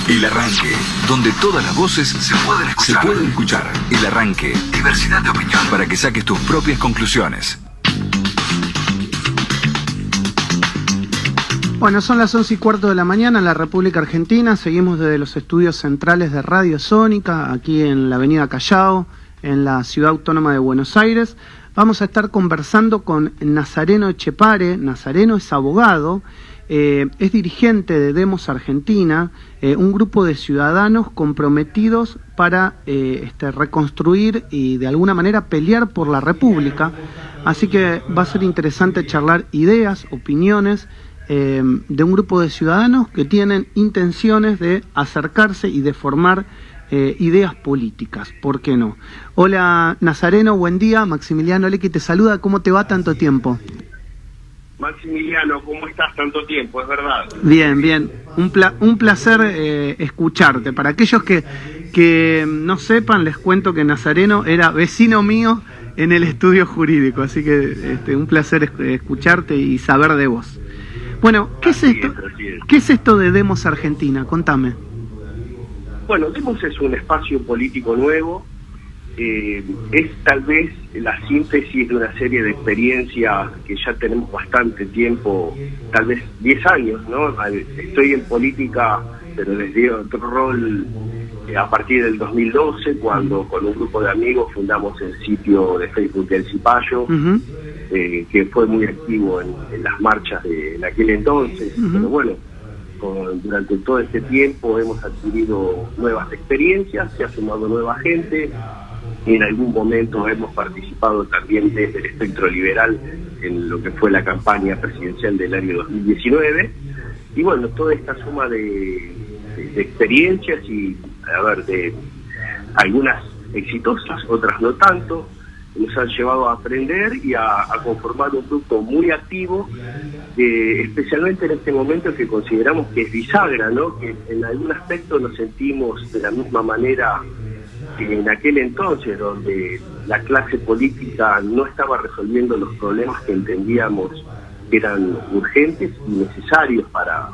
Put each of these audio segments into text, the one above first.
El Arranque, donde todas las voces se pueden escuchar. El Arranque, diversidad de opinión para que saques tus propias conclusiones. Bueno, son las 11:15 de la mañana en la República Argentina. Seguimos desde los estudios centrales de Radio Sónica, aquí en la avenida Callao, en la Ciudad Autónoma de Buenos Aires. Vamos a estar conversando con Nazareno Etxepare. Nazareno es abogado, es dirigente de Demos Argentina, un grupo de ciudadanos comprometidos para reconstruir y de alguna manera pelear por la República. Así que va a ser interesante charlar ideas, opiniones de un grupo de ciudadanos que tienen intenciones de acercarse y de formar ideas políticas, ¿por qué no? Hola Nazareno, buen día. Maximiliano Lecky te saluda. ¿Cómo te va tanto tiempo? Maximiliano, ¿cómo estás tanto tiempo? Es verdad. Bien, bien. Un placer escucharte. Para aquellos que no sepan, les cuento que Nazareno era vecino mío en el estudio jurídico, así que un placer escucharte y saber de vos. Bueno, ¿qué es esto de Demos Argentina? Contame. Bueno, Demos es un espacio político nuevo, es tal vez la síntesis de una serie de experiencias que ya tenemos bastante tiempo, tal vez 10 años, ¿no? Estoy en política, pero desde otro rol a partir del 2012, cuando con un grupo de amigos fundamos el sitio de Facebook El Cipayo, que fue muy activo en las marchas de aquel entonces, pero bueno, durante todo este tiempo hemos adquirido nuevas experiencias, se ha sumado nueva gente, en algún momento hemos participado también desde el espectro liberal en lo que fue la campaña presidencial del año 2019, y bueno, toda esta suma de experiencias y, de algunas exitosas, otras no tanto, nos han llevado a aprender y a conformar un grupo muy activo, especialmente en este momento que consideramos que es bisagra, ¿no? Que en algún aspecto nos sentimos de la misma manera que en aquel entonces, donde la clase política no estaba resolviendo los problemas que entendíamos que eran urgentes y necesarios para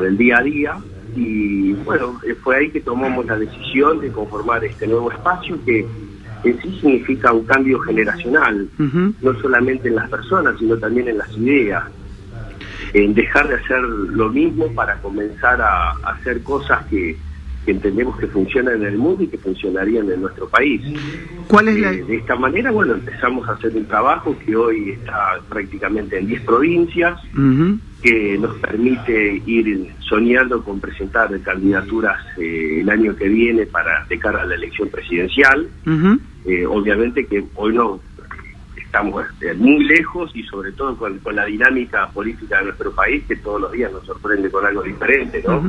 el día a día. Y bueno, fue ahí que tomamos la decisión de conformar este nuevo espacio que en sí significa un cambio generacional, no solamente en las personas, sino también en las ideas, en dejar de hacer lo mismo para comenzar a hacer cosas que entendemos que funcionan en el mundo y que funcionarían en nuestro país. ¿Cuál es de esta manera, bueno, empezamos a hacer un trabajo que hoy está prácticamente en 10 provincias, que nos permite ir soñando con presentar candidaturas el año que viene de cara a la elección presidencial. Obviamente que hoy no estamos muy lejos, y sobre todo con la dinámica política de nuestro país, que todos los días nos sorprende con algo diferente, ¿no?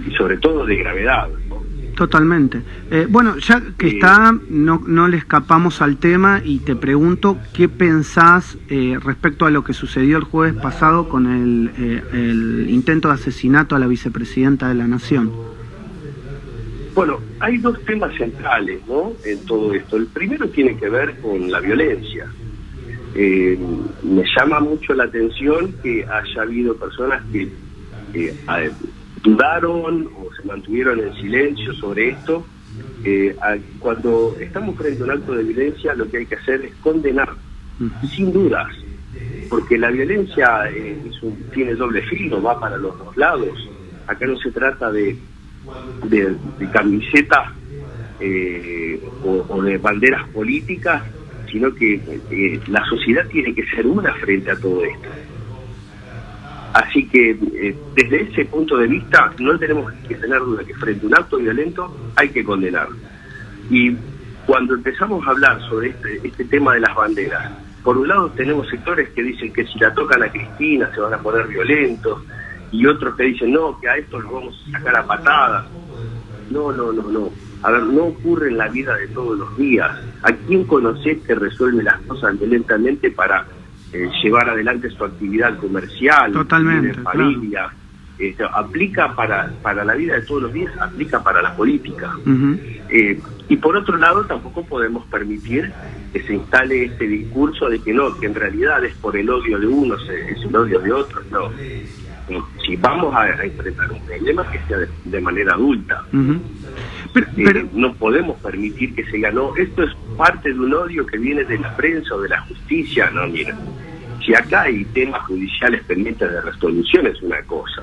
Y sobre todo de gravedad, ¿no? Totalmente. Bueno, ya que no le escapamos al tema y te pregunto qué pensás respecto a lo que sucedió el jueves pasado con el intento de asesinato a la vicepresidenta de la Nación. Bueno, hay dos temas centrales, ¿no?, en todo esto. El primero tiene que ver con la violencia. Me llama mucho la atención que haya habido personas que dudaron o se mantuvieron en silencio sobre esto. Cuando estamos frente a un acto de violencia, lo que hay que hacer es condenar, sin dudas, porque la violencia tiene doble filo, va para los dos lados. Acá no se trata de camisetas o de banderas políticas, sino que la sociedad tiene que ser una frente a todo esto. Así que desde ese punto de vista no tenemos que tener duda que frente a un acto violento hay que condenarlo. Y cuando empezamos a hablar sobre este tema de las banderas, por un lado tenemos sectores que dicen que si la tocan a Cristina se van a poner violentos, y otros que dicen no, que a esto los vamos a sacar a patadas. No. A ver, no ocurre en la vida de todos los días. ¿A quién conocés que resuelve las cosas violentamente para llevar adelante su actividad comercial, totalmente, de familia? Claro. Aplica para la vida de todos los días, aplica para la política. Y por otro lado, tampoco podemos permitir que se instale este discurso de que no, que en realidad es por el odio de unos, es el odio de otros. No. si vamos a enfrentar un problema, que sea de manera adulta. Pero no podemos permitir que se ganó. Esto es parte de un odio que viene de la prensa o de la justicia. No, mira, si acá hay temas judiciales pendientes de resolución es una cosa,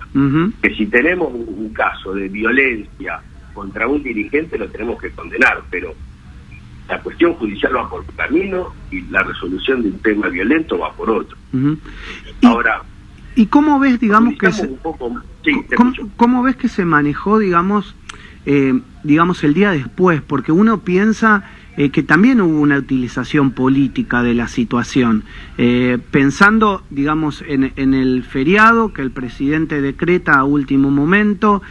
que si tenemos un caso de violencia contra un dirigente lo tenemos que condenar, pero la cuestión judicial va por un camino y la resolución de un tema violento va por otro. Ahora, ¿y cómo ves, digamos, ¿cómo ves que se manejó, digamos, el día después? Porque uno piensa que también hubo una utilización política de la situación, pensando, digamos, en el feriado que el presidente decreta a último momento.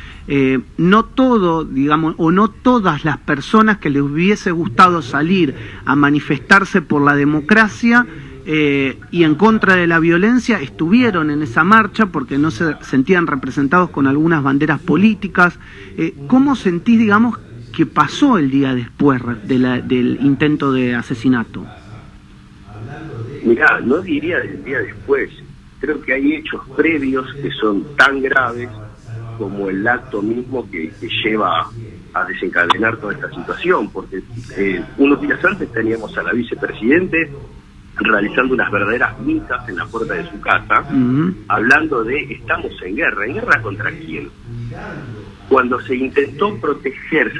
No todo, digamos, o no todas las personas que les hubiese gustado salir a manifestarse por la democracia y en contra de la violencia estuvieron en esa marcha porque no se sentían representados con algunas banderas políticas. ¿Cómo sentís, digamos, que pasó el día después del intento de asesinato? Mirá, no diría del día después. Creo que hay hechos previos que son tan graves como el acto mismo que lleva a desencadenar toda esta situación, porque unos días antes teníamos a la vicepresidente realizando unas verdaderas misas en la puerta de su casa, hablando de estamos en guerra contra quién. Cuando se intentó proteger,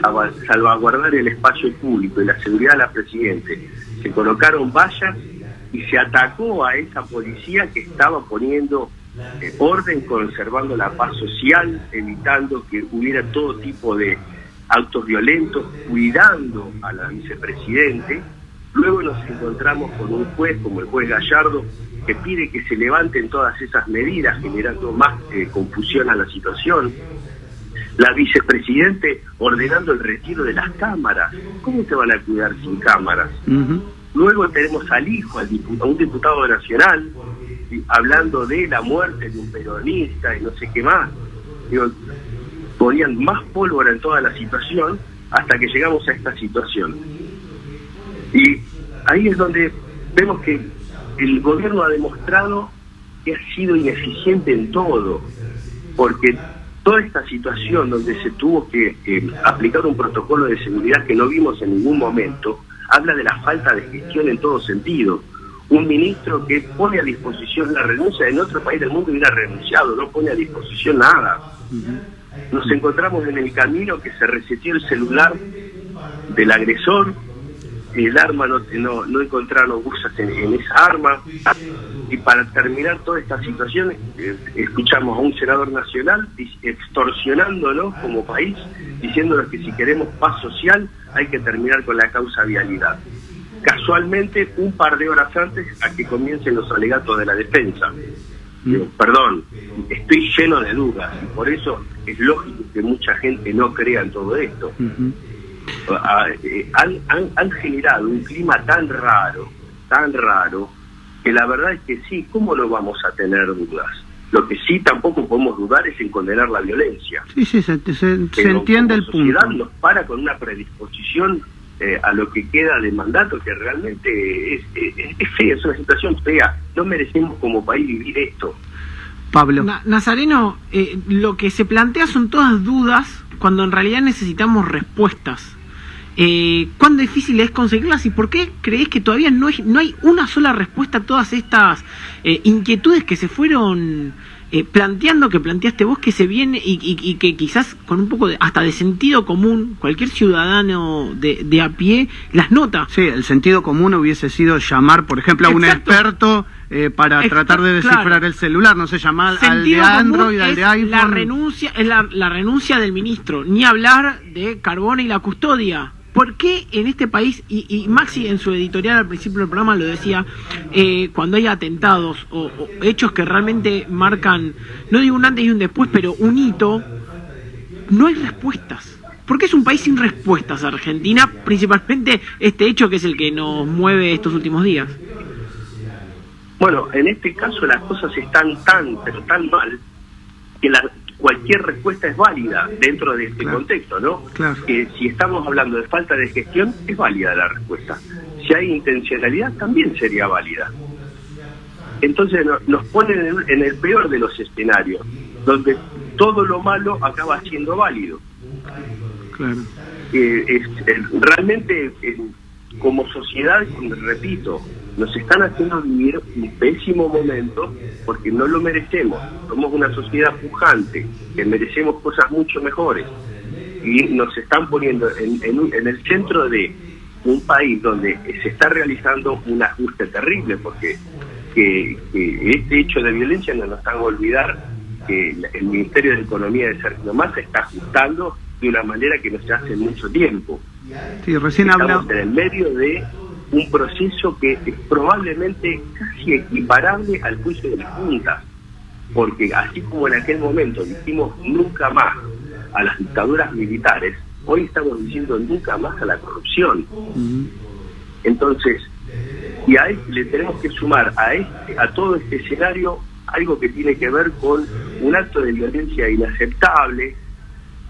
salvaguardar el espacio público y la seguridad de la presidente, se colocaron vallas y se atacó a esa policía que estaba poniendo orden, conservando la paz social, evitando que hubiera todo tipo de actos violentos, cuidando a la vicepresidente. Luego nos encontramos con un juez como el juez Gallardo que pide que se levanten todas esas medidas, generando más confusión a la situación. La vicepresidente ordenando el retiro de las cámaras. ¿Cómo se van a cuidar sin cámaras? Luego tenemos al hijo, a un diputado nacional, hablando de la muerte de un peronista y no sé qué más. Digo, ponían más pólvora en toda la situación hasta que llegamos a esta situación. Y ahí es donde vemos que el gobierno ha demostrado que ha sido ineficiente en todo, porque toda esta situación donde se tuvo que aplicar un protocolo de seguridad que no vimos en ningún momento, habla de la falta de gestión en todo sentido. Un ministro que pone a disposición la renuncia, en otro país del mundo hubiera renunciado, no pone a disposición nada. Nos encontramos en el camino que se reseteó el celular del agresor, el arma no encontraron usas en esa arma, y para terminar toda esta situación escuchamos a un senador nacional extorsionándonos como país, diciéndonos que si queremos paz social hay que terminar con la causa vialidad. Casualmente, un par de horas antes a que comiencen los alegatos de la defensa. Perdón, estoy lleno de dudas, y por eso es lógico que mucha gente no crea en todo esto. Han generado un clima tan raro, que la verdad es que sí, ¿cómo no vamos a tener dudas? Lo que sí tampoco podemos dudar es en condenar la violencia. Sí, se entiende el punto. La sociedad nos para con una predisposición a lo que queda de mandato que realmente es fea, es una situación fea. No merecemos como país vivir esto. Pablo. Nazareno, lo que se plantea son todas dudas cuando en realidad necesitamos respuestas. ¿Cuán difícil es conseguirlas y por qué creés que todavía no hay una sola respuesta a todas estas inquietudes que se fueron planteando, que planteaste vos, que se viene y que quizás con un poco hasta de sentido común cualquier ciudadano de a pie las nota? Sí, el sentido común hubiese sido llamar, por ejemplo, a un experto para tratar de descifrar el celular, no sé, llamar al de Android, al de iPhone. La renuncia del ministro, ni hablar de Carbone y la custodia. ¿Por qué en este país, y Maxi en su editorial al principio del programa lo decía, cuando hay atentados o hechos que realmente marcan, no digo un antes y un después, pero un hito, no hay respuestas? ¿Por qué es un país sin respuestas Argentina, principalmente este hecho que es el que nos mueve estos últimos días? Bueno, en este caso las cosas están pero tan mal que cualquier respuesta es válida dentro de este contexto, ¿no? Claro. Que si estamos hablando de falta de gestión, es válida la respuesta. Si hay intencionalidad, también sería válida. Entonces nos ponen en el peor de los escenarios. donde todo lo malo acaba siendo válido. Claro. Realmente, como sociedad, repito, nos están haciendo vivir un pésimo momento porque no lo merecemos. Somos una sociedad pujante, que merecemos cosas mucho mejores. Y nos están poniendo en el centro de un país donde se está realizando un ajuste terrible, porque que este hecho de violencia no nos haga olvidar que el Ministerio de Economía de Sergio Massa está ajustando de una manera que no se hace en mucho tiempo. Sí, recién estamos en el medio de un proceso que es probablemente casi equiparable al juicio de las juntas, porque así como en aquel momento dijimos nunca más a las dictaduras militares, hoy estamos diciendo nunca más a la corrupción. Entonces, y a le tenemos que sumar a todo este escenario algo que tiene que ver con un acto de violencia inaceptable,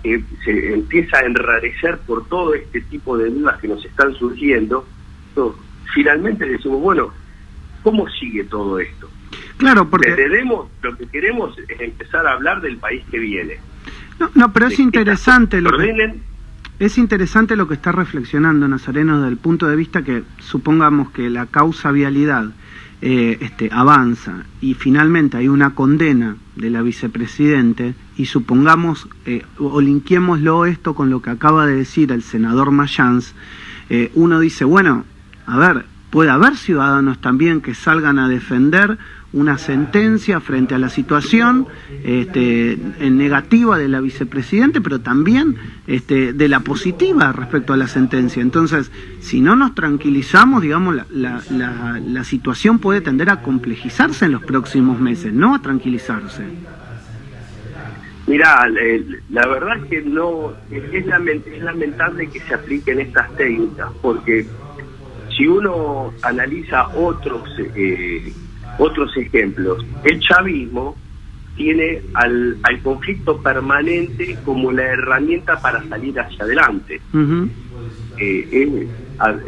que se empieza a enrarecer por todo este tipo de dudas que nos están surgiendo. Entonces, finalmente decimos, bueno, ¿cómo sigue todo esto? Claro, porque lo que queremos es empezar a hablar del país que viene. No, pero es interesante es interesante lo que está reflexionando Nazareno desde el punto de vista que supongamos que la causa vialidad avanza y finalmente hay una condena de la vicepresidente y supongamos o linkémoslo esto con lo que acaba de decir el senador Mayans, uno dice, bueno, a ver, puede haber ciudadanos también que salgan a defender una sentencia frente a la situación negativa de la vicepresidente, pero también de la positiva respecto a la sentencia. Entonces, si no nos tranquilizamos, digamos, la situación puede tender a complejizarse en los próximos meses, no a tranquilizarse. Mirá, la verdad es que no es lamentable que se apliquen estas técnicas, porque si uno analiza otros ejemplos, el chavismo tiene al conflicto permanente como la herramienta para salir hacia adelante.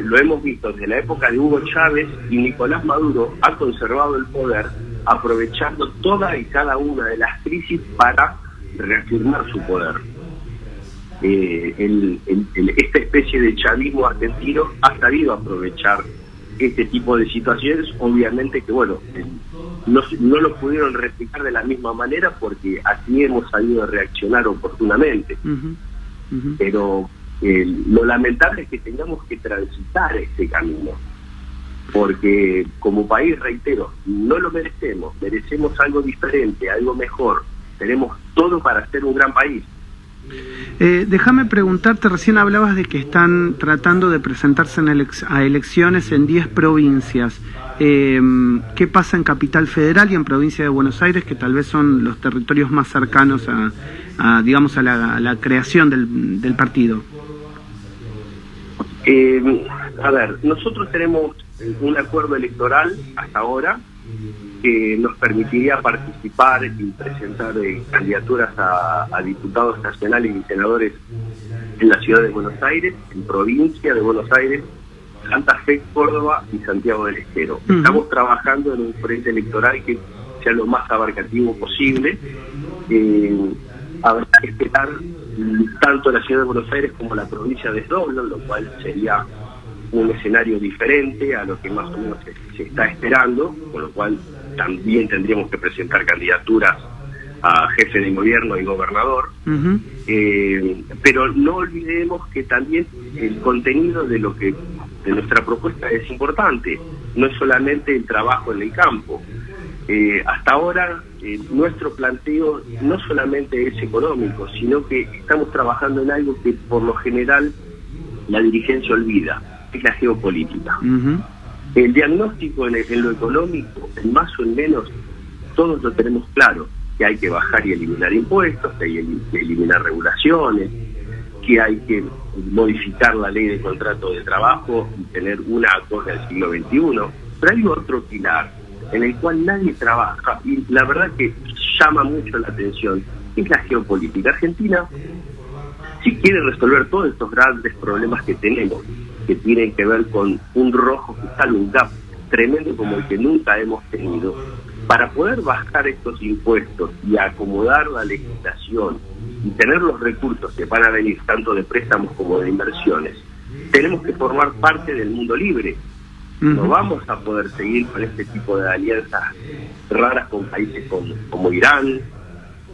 Lo hemos visto desde la época de Hugo Chávez, y Nicolás Maduro ha conservado el poder aprovechando toda y cada una de las crisis para reafirmar su poder. Esta especie de chavismo argentino ha sabido aprovechar este tipo de situaciones. Obviamente que, bueno, no lo pudieron replicar de la misma manera porque aquí hemos sabido reaccionar oportunamente. Pero lo lamentable es que tengamos que transitar este camino, porque como país, reitero, no lo merecemos algo diferente, algo mejor, tenemos todo para ser un gran país. Déjame preguntarte, recién hablabas de que están tratando de presentarse a elecciones en 10 provincias. ¿Qué pasa en Capital Federal y en Provincia de Buenos Aires, que tal vez son los territorios más cercanos a la creación del partido? A ver, nosotros tenemos un acuerdo electoral hasta ahora que nos permitiría participar y presentar candidaturas a diputados nacionales y senadores en la ciudad de Buenos Aires, en provincia de Buenos Aires, Santa Fe, Córdoba y Santiago del Estero. Estamos trabajando en un frente electoral que sea lo más abarcativo posible. Habrá que esperar tanto la ciudad de Buenos Aires como la provincia de Doblo, lo cual sería un escenario diferente a lo que más o menos se está esperando, con lo cual también tendríamos que presentar candidaturas a jefe de gobierno y gobernador. Pero no olvidemos que también el contenido de nuestra propuesta es importante, no es solamente el trabajo en el campo. Hasta ahora nuestro planteo no solamente es económico, sino que estamos trabajando en algo que por lo general la dirigencia olvida, es la geopolítica. El diagnóstico en lo económico, en más o en menos, todos lo tenemos claro, que hay que bajar y eliminar impuestos, que hay que eliminar regulaciones, que hay que modificar la ley de contrato de trabajo y tener una acorde al siglo XXI. Pero hay otro pilar en el cual nadie trabaja, y la verdad que llama mucho la atención, es la geopolítica. Argentina, si quiere resolver todos estos grandes problemas que tenemos, que tienen que ver con un rojo fiscal, un gap tremendo como el que nunca hemos tenido, Para poder bajar estos impuestos y acomodar la legislación y tener los recursos que van a venir tanto de préstamos como de inversiones, tenemos que formar parte del mundo libre. No vamos a poder seguir con este tipo de alianzas raras con países como Irán,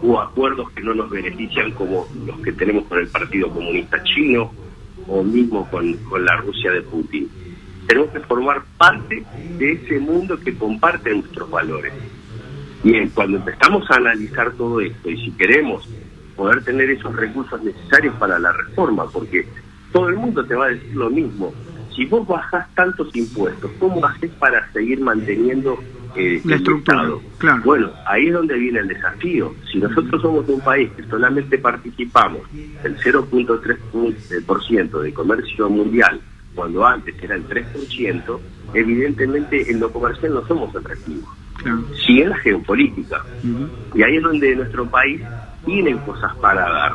o acuerdos que no nos benefician como los que tenemos con el Partido Comunista Chino o mismo con la Rusia de Putin. Tenemos que formar parte de ese mundo que comparte nuestros valores. Bien, cuando empezamos a analizar todo esto, y si queremos poder tener esos recursos necesarios para la reforma, porque todo el mundo te va a decir lo mismo, si vos bajás tantos impuestos, ¿cómo haces para seguir manteniendo la estructura? Claro. Bueno, ahí es donde viene el desafío. Si nosotros somos un país que solamente participamos del 0.3% de comercio mundial, cuando antes era el 3%, evidentemente en lo comercial no somos atractivos. Claro. Sí en la geopolítica. Y ahí es donde nuestro país tiene cosas para dar.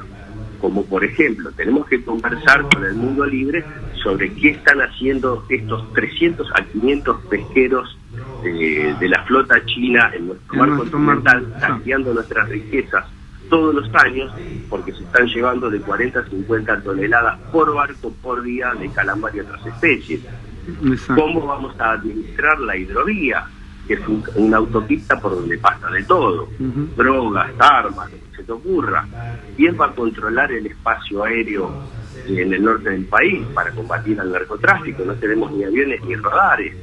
Como por ejemplo, tenemos que conversar con el mundo libre sobre qué están haciendo estos 300 a 500 pesqueros de la flota china en nuestro mar continental, saqueando nuestras riquezas todos los años, porque se están llevando de 40 a 50 toneladas por barco por día de calamar y otras especies. Exacto. ¿Cómo vamos a administrar la hidrovía, que es una autopista por donde pasa de todo? Drogas, armas, lo que se te ocurra. ¿Quién va a controlar el espacio aéreo en el norte del país para combatir al narcotráfico? No tenemos ni aviones ni radares.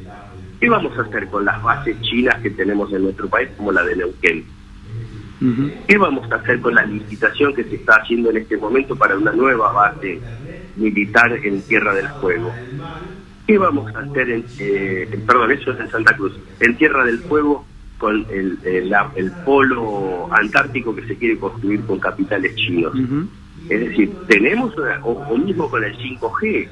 ¿Qué vamos a hacer con las bases chinas que tenemos en nuestro país, como la de Neuquén? ¿Qué vamos a hacer con la licitación que se está haciendo en este momento para una nueva base militar en Tierra del Fuego? ¿Qué vamos a hacer eso es en Santa Cruz, en Tierra del Fuego, con el polo antártico que se quiere construir con capitales chinos? Es decir, tenemos, o mismo con el 5G,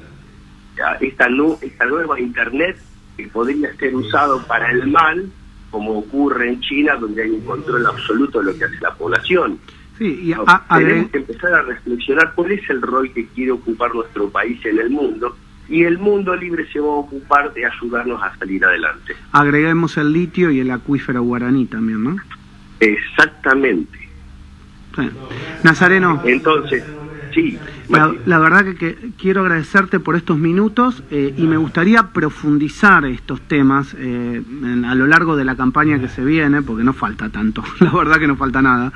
esta nueva Internet que podría ser usado para el mal, como ocurre en China, donde hay un control absoluto de lo que hace la población. Sí, y tenemos que empezar a reflexionar cuál es el rol que quiere ocupar nuestro país en el mundo, y el mundo libre se va a ocupar de ayudarnos a salir adelante. Agreguemos el litio y el acuífero guaraní también, ¿no? Exactamente. Sí. Nazareno. Entonces, sí. La verdad que quiero agradecerte por estos minutos y me gustaría profundizar estos temas a lo largo de la campaña que se viene, porque no falta tanto, la verdad que no falta nada,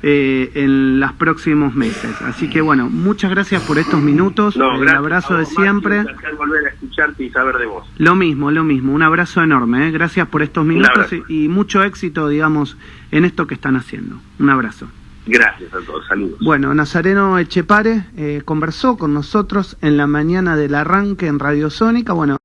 en los próximos meses. Así que bueno, muchas gracias por estos minutos, un abrazo de siempre. Un placer volver a escucharte y saber de vos. Lo mismo, un abrazo enorme, gracias por estos minutos y mucho éxito, digamos, en esto que están haciendo. Un abrazo. Gracias a todos, saludos. Bueno, Nazareno Echepare conversó con nosotros en la mañana del arranque en Radio Sónica. Bueno,